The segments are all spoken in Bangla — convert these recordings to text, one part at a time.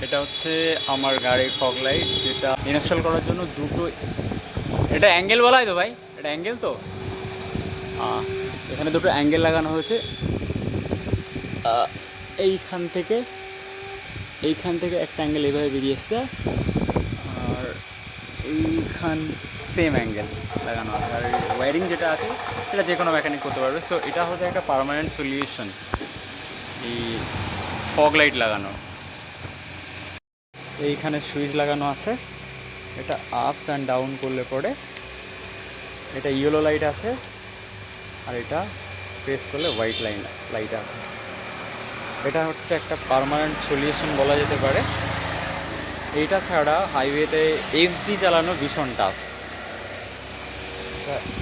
এটা হচ্ছে আমার গাড়ির ফগ লাইট, যেটা ইনস্টল করার জন্য দুটো, এটা অ্যাঙ্গেল বলা হয় তো ভাই, এটা অ্যাঙ্গেল তো, এখানে দুটো অ্যাঙ্গেল লাগানো হয়েছে। এইখান থেকে একটা অ্যাঙ্গেল এইভাবে বেরিয়ে এসছে, আর এইখান সেম অ্যাঙ্গেল লাগানো আছে। আর ওয়্যারিং যেটা আছে সেটা যে কোনো মেকানিক করতে পারবে। সো এটা হচ্ছে একটা পার্মানেন্ট সলিউশন এই ফগ লাইট লাগানো। এইখানে সুইচ লাগানো আছে, এটা আপস অ্যান্ড ডাউন করলে পরে এটা ইয়েলো লাইট আছে, আর এটা প্রেস করলে হোয়াইট লাইট আছে। এটা হচ্ছে একটা পার্মানেন্ট সলিউশন বলা যেতে পারে। এইটা ছাড়া হাইওয়েতে FZ চালানো ভীষণ টাফ।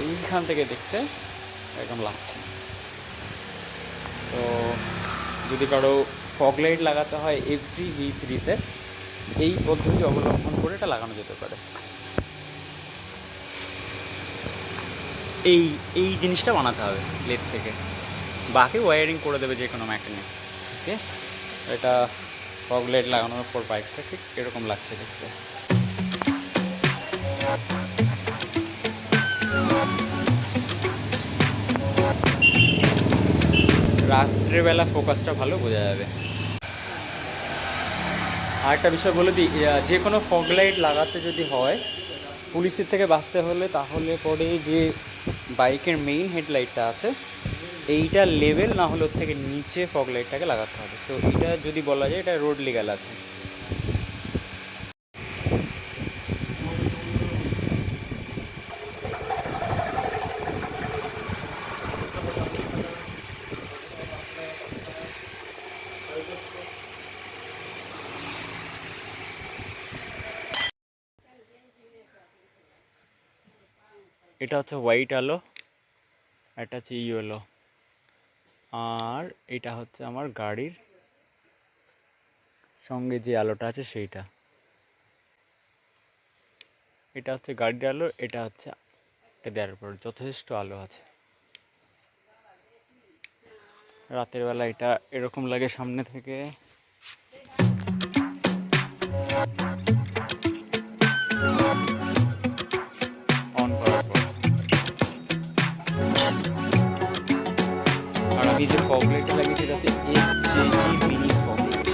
এইখান থেকে দেখতে একদম লাগছে। তো যদি কারো ফগ লাইট লাগাতে হয় FZv3-তে, এই পদ্ধতি অবলম্বন করে এটা লাগানো যেতে পারে। এই জিনিসটা বানাতে হবে লেদ থেকে, বাকি ওয়্যারিং করে দেবে যে কোনো মেকানিক। ওকে, এটা ফগ লাইট লাগানোর পর বাইকটা ঠিক এরকম লাগছে দেখতে। রাত্রেবেলা ফোকাসটা ভালো বোঝা যাবে। আর একটা বিষয় বলে দিই, যে কোনো ফগ লাইট লাগাতে যদি হয় পুলিশের থেকে বাঁচতে হলে, তাহলে পরে যে বাইকের মেইন হেডলাইটটা আছে এইটা লেভেল না হলে ওর থেকে নিচে ফগ লাইটটাকে লাগাতে হবে। তো এটা যদি বলা যায় এটা রোড লিগ্যাল আছে। এটা হচ্ছে হোয়াইট আলো, এটা হচ্ছে ইয়েলো, আর এটা হচ্ছে আমার গাড়ির সঙ্গে যে আলোটা আছে সেইটা। এটা হচ্ছে গাড়ির আলো, এটা হচ্ছে এটা দেওয়ার পর যথেষ্ট আলো আছে। রাতের বেলা এটা এরকম লাগে সামনে থেকে। অন করার পর আর আমি যে ফগ লাইটটা লাগিয়েছি তাতে FZv mini fog light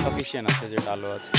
sufficient আছে, যেটা আলো আছে।